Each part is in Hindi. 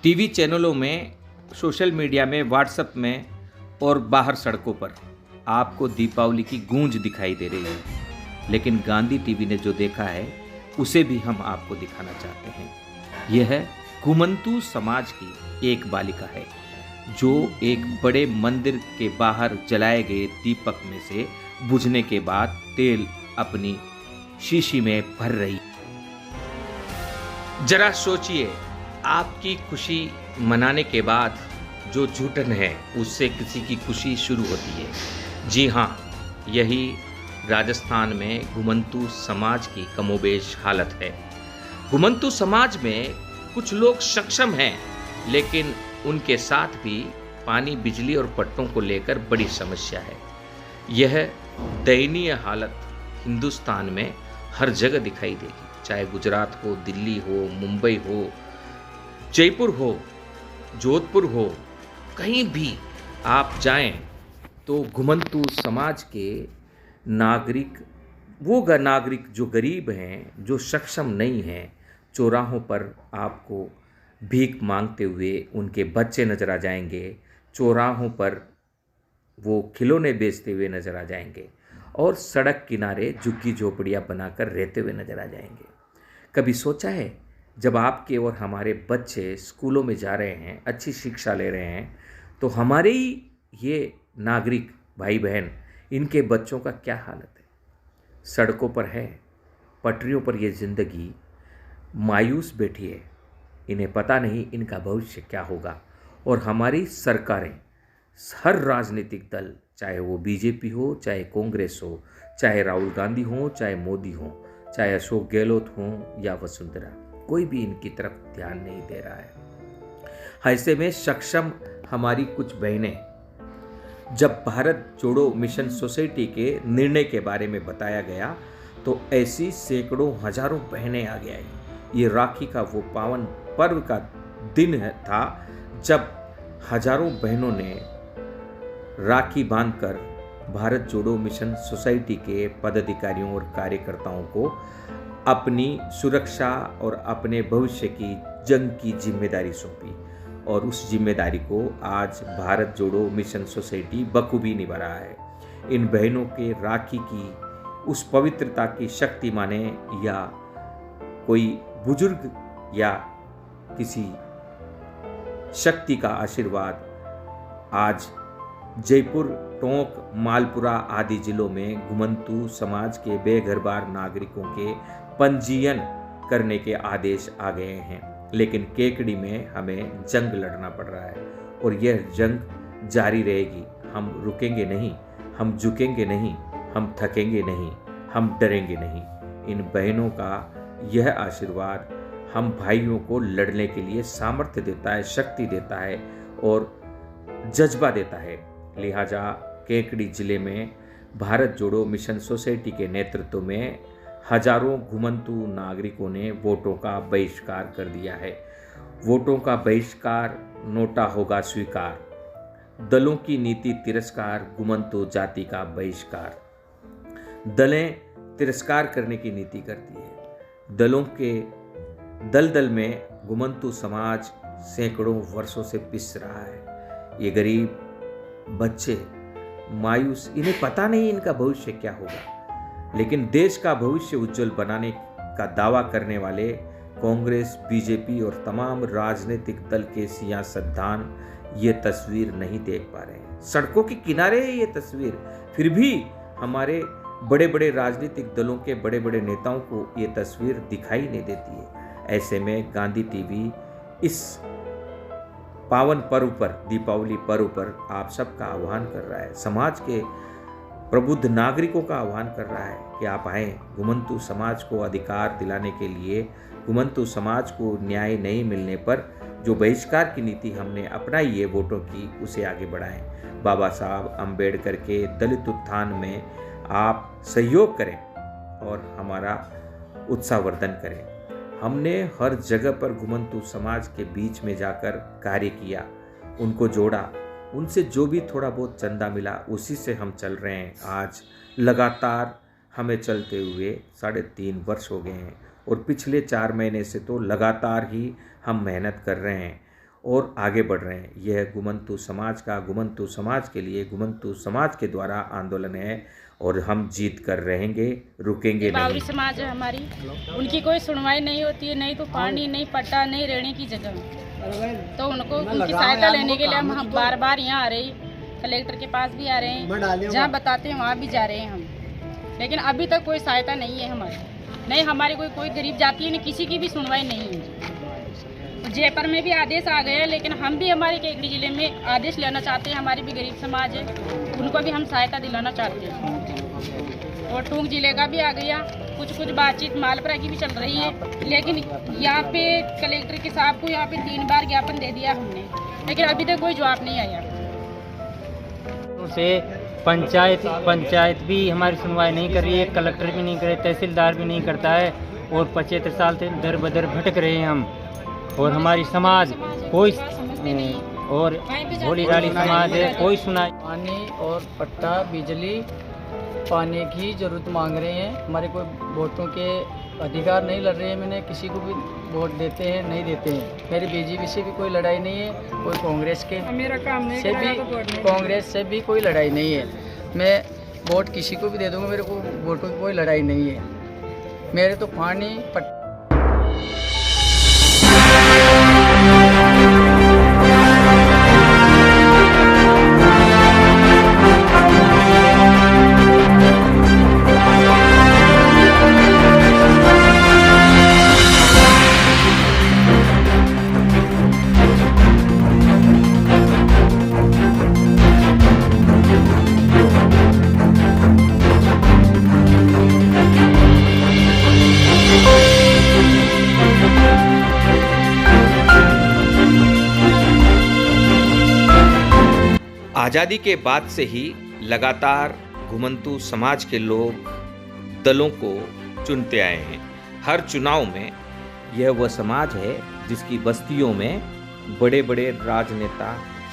टीवी चैनलों में, सोशल मीडिया में, व्हाट्सएप में और बाहर सड़कों पर आपको दीपावली की गूंज दिखाई दे रही है। लेकिन गांधी टीवी ने जो देखा है उसे भी हम आपको दिखाना चाहते हैं। यह है घुमंतू समाज की एक बालिका है जो एक बड़े मंदिर के बाहर जलाए गए दीपक में से बुझने के बाद तेल अपनी शीशी में भर रही। जरा सोचिए, आपकी खुशी मनाने के बाद जो झूठन है उससे किसी की खुशी शुरू होती है। जी हाँ, यही राजस्थान में घुमंतू समाज की कमोबेश हालत है। घुमंतू समाज में कुछ लोग सक्षम हैं, लेकिन उनके साथ भी पानी, बिजली और पट्टों को लेकर बड़ी समस्या है। यह दयनीय हालत हिंदुस्तान में हर जगह दिखाई देगी, चाहे गुजरात हो, दिल्ली हो, मुंबई हो, जयपुर हो, जोधपुर हो, कहीं भी आप जाएं तो घुमंतू समाज के नागरिक, नागरिक जो गरीब हैं, जो सक्षम नहीं हैं, चौराहों पर आपको भीख मांगते हुए उनके बच्चे नजर आ जाएंगे। चौराहों पर वो खिलौने बेचते हुए नजर आ जाएंगे और सड़क किनारे झुग्गी झोपड़ियाँ बनाकर रहते हुए नजर आ जाएंगे। कभी सोचा है, जब आपके और हमारे बच्चे स्कूलों में जा रहे हैं, अच्छी शिक्षा ले रहे हैं, तो हमारे ही ये नागरिक भाई बहन, इनके बच्चों का क्या हालत है? सड़कों पर है, पटरियों पर ये ज़िंदगी मायूस बैठी है। इन्हें पता नहीं इनका भविष्य क्या होगा। और हमारी सरकारें, हर राजनीतिक दल, चाहे वो बीजेपी हो, चाहे कांग्रेस हो, चाहे राहुल गांधी हो, चाहे मोदी हो, चाहे अशोक गहलोत हो या वसुंधरा, कोई भी इनकी तरफ ध्यान नहीं दे रहा है। ऐसे में सक्षम हमारी कुछ बहनें, जब भारत जोड़ो मिशन सोसाइटी के निर्णय के बारे में बताया गया तो ऐसी सैकड़ों हजारों बहनें आगे आई। ये राखी का वो पावन पर्व का दिन था जब हजारों बहनों ने राखी बांधकर भारत जोड़ो मिशन सोसाइटी के पदाधिकारियों और कार्यकर्ताओं को अपनी सुरक्षा और अपने भविष्य की जंग की जिम्मेदारी सौंपी। और उस जिम्मेदारी को आज भारत जोड़ो मिशन सोसाइटी बखूबी निभा रहा है। इन बहनों के राखी की उस पवित्रता की शक्ति माने, या कोई बुजुर्ग या किसी शक्ति का आशीर्वाद, आज जयपुर, टोंक, मालपुरा आदि जिलों में घुमंतू समाज के बेघरबार नागरिकों के पंजीयन करने के आदेश आ गए हैं। लेकिन केकड़ी में हमें जंग लड़ना पड़ रहा है और यह जंग जारी रहेगी। हम रुकेंगे नहीं, हम झुकेंगे नहीं, हम थकेंगे नहीं, हम डरेंगे नहीं। इन बहनों का यह आशीर्वाद हम भाइयों को लड़ने के लिए सामर्थ्य देता है, शक्ति देता है और जज्बा देता है। लिहाजा केकड़ी जिले में भारत जोड़ो मिशन सोसाइटी के नेतृत्व में हजारों घुमंतू नागरिकों ने वोटों का बहिष्कार कर दिया है। वोटों का बहिष्कार, नोटा होगा स्वीकार। दलों की नीति तिरस्कार, घुमंतू जाति का बहिष्कार। दलें तिरस्कार करने की नीति करती है। दलों के दलदल में घुमंतू समाज सैकड़ों वर्षों से पिस रहा है। ये गरीब बच्चे मायूस, इन्हें पता नहीं इनका भविष्य क्या होगा। लेकिन देश का भविष्य उज्जवल बनाने का दावा करने वाले कांग्रेस, बीजेपी और तमाम राजनीतिक दल के सियासतदान ये तस्वीर नहीं देख पा रहे हैं। सड़कों के किनारे है ये तस्वीर, फिर भी हमारे बड़े बड़े राजनीतिक दलों के बड़े बड़े नेताओं को ये तस्वीर दिखाई नहीं देती है। ऐसे में गांधी टीवी इस पावन पर्व पर, दीपावली पर्व पर आप सबका आह्वान कर रहा है, समाज के प्रबुद्ध नागरिकों का आह्वान कर रहा है कि आप आएँ, घुमंतू समाज को अधिकार दिलाने के लिए, घुमंतू समाज को न्याय नहीं मिलने पर जो बहिष्कार की नीति हमने अपनाई है वोटों की, उसे आगे बढ़ाएं। बाबा साहब अम्बेडकर के दलित उत्थान में आप सहयोग करें और हमारा उत्साहवर्धन करें। हमने हर जगह पर घुमंतू समाज के बीच में जाकर कार्य किया, उनको जोड़ा, उनसे जो भी थोड़ा बहुत चंदा मिला उसी से हम चल रहे हैं। आज लगातार हमें चलते हुए 3.5 वर्ष हो गए हैं और पिछले 4 महीने से तो लगातार ही हम मेहनत कर रहे हैं और आगे बढ़ रहे हैं। यह घुमंतु समाज का, घुमंतु समाज के लिए, घुमंतु समाज के द्वारा आंदोलन है और हम जीत कर रहेंगे, रुकेंगे नहीं। बावरी समाज है हमारी, उनकी कोई सुनवाई नहीं होती है, नहीं तो पानी, नहीं पट्टा, नहीं रहने की जगह। तो उनको उनकी सहायता लेने के लिए हम बार बार यहाँ आ रहे हैं, कलेक्टर के पास भी आ रहे हैं, जहाँ बताते हैं वहाँ भी जा रहे हैं हम, लेकिन अभी तक कोई सहायता नहीं है हमारी। नहीं हमारी कोई गरीब जाति है, नहीं किसी की भी सुनवाई नहीं है। जयपुर में भी आदेश आ गए हैं, लेकिन हम भी हमारे केकड़ी जिले में आदेश लेना चाहते हैं। हमारी भी गरीब समाज है, उनको भी हम सहायता दिलाना चाहते हैं। और टूंक जिले का भी आ गया, कुछ बातचीत मालपुरा की भी चल रही है, लेकिन यहाँ पे कलेक्टर के साहब को यहाँ पे 3 बार ज्ञापन दे दिया हमने, लेकिन अभी तक कोई जवाब नहीं आया। से पंचायत भी हमारी सुनवाई नहीं कर रही है, कलेक्टर भी नहीं करे, तहसीलदार भी नहीं करता है, और 75 साल से दर बदर भटक रहे हैं हम। और हमारी समाज कोई और भोली डाली समाज है, कोई सुनाई। पानी और पट्टा, बिजली, पानी की ज़रूरत मांग रहे हैं। हमारे कोई वोटों के अधिकार नहीं लड़ रहे हैं। मैंने किसी को भी वोट देते हैं नहीं देते हैं। मेरी बीजेपी से भी कोई लड़ाई नहीं है, कोई कांग्रेस के मेरा काम नहीं से भी कांग्रेस से भी कोई लड़ाई नहीं है। मैं वोट किसी को भी दे दूँगा, मेरे को वोटों की कोई लड़ाई नहीं है। मेरे तो पानी पट्टा आज़ादी के बाद से ही लगातार घुमंतु समाज के लोग दलों को चुनते आए हैं। हर चुनाव में यह वह समाज है जिसकी बस्तियों में बड़े बड़े राजनेता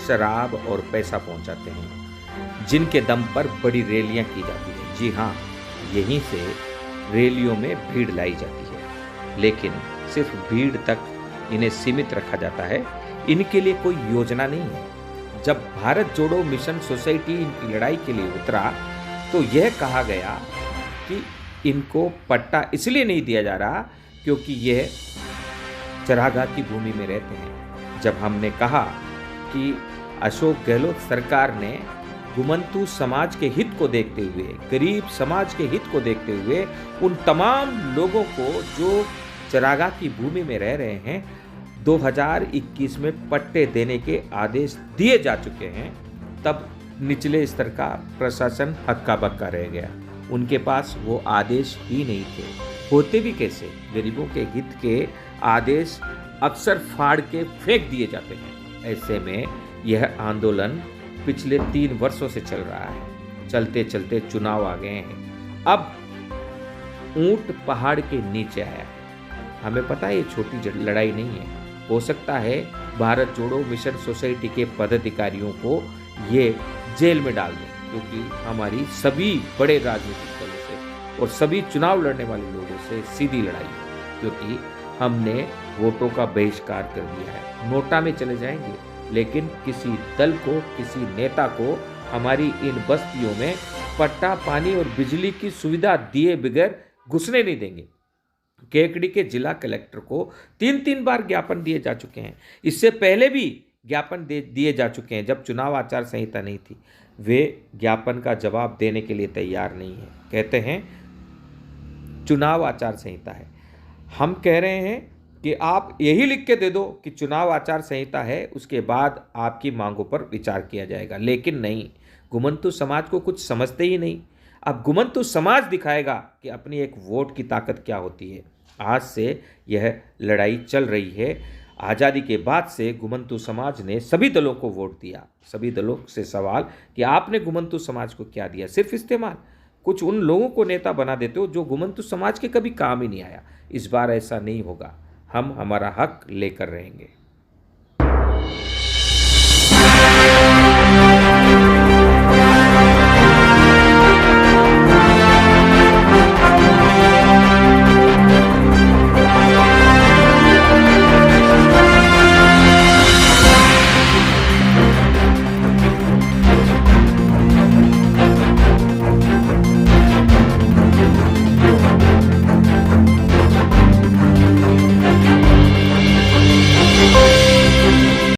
शराब और पैसा पहुंचाते हैं, जिनके दम पर बड़ी रैलियां की जाती है। जी हाँ, यहीं से रैलियों में भीड़ लाई जाती है, लेकिन सिर्फ भीड़ तक इन्हें सीमित रखा जाता है। इनके लिए कोई योजना नहीं है। जब भारत जोड़ो मिशन सोसाइटी इनकी लड़ाई के लिए उतरा तो यह कहा गया कि इनको पट्टा इसलिए नहीं दिया जा रहा क्योंकि यह चरागाह की भूमि में रहते हैं। जब हमने कहा कि अशोक गहलोत सरकार ने घुमंतु समाज के हित को देखते हुए, गरीब समाज के हित को देखते हुए उन तमाम लोगों को जो चरागाह की भूमि में रह रहे हैं 2021 में पट्टे देने के आदेश दिए जा चुके हैं, तब निचले स्तर का प्रशासन हक्का बक्का रह गया। उनके पास वो आदेश ही नहीं थे। होते भी कैसे? गरीबों के हित के आदेश अक्सर फाड़ के फेंक दिए जाते हैं। ऐसे में यह आंदोलन पिछले 3 वर्षों से चल रहा है। चलते चलते चुनाव आ गए हैं। अब ऊंट पहाड़ के नीचे आया है। हमें पता है ये छोटी लड़ाई नहीं है। हो सकता है भारत जोड़ो मिशन सोसाइटी के पदाधिकारियों को ये जेल में डाल दें, क्योंकि हमारी सभी बड़े राजनीतिक दलों से और सभी चुनाव लड़ने वाले लोगों से सीधी लड़ाई है, क्योंकि हमने वोटों का बहिष्कार कर दिया है। नोटा में चले जाएंगे, लेकिन किसी दल को, किसी नेता को हमारी इन बस्तियों में पट्टा, पानी और बिजली की सुविधा दिए बगैर घुसने नहीं देंगे। केकड़ी के जिला कलेक्टर को 3 बार ज्ञापन दिए जा चुके हैं। इससे पहले भी ज्ञापन दिए जा चुके हैं जब चुनाव आचार संहिता नहीं थी। वे ज्ञापन का जवाब देने के लिए तैयार नहीं है। कहते हैं चुनाव आचार संहिता है। हम कह रहे हैं कि आप यही लिख के दे दो कि चुनाव आचार संहिता है, उसके बाद आपकी मांगों पर विचार किया जाएगा। लेकिन नहीं, घुमंतु समाज को कुछ समझते ही नहीं। अब घुमंतु समाज दिखाएगा कि अपनी एक वोट की ताकत क्या होती है। आज से यह लड़ाई चल रही है। आज़ादी के बाद से घुमंतु समाज ने सभी दलों को वोट दिया। सभी दलों से सवाल कि आपने घुमंतु समाज को क्या दिया? सिर्फ इस्तेमाल। कुछ उन लोगों को नेता बना देते हो जो घुमंतु समाज के कभी काम ही नहीं आया। इस बार ऐसा नहीं होगा। हम हमारा हक लेकर रहेंगे।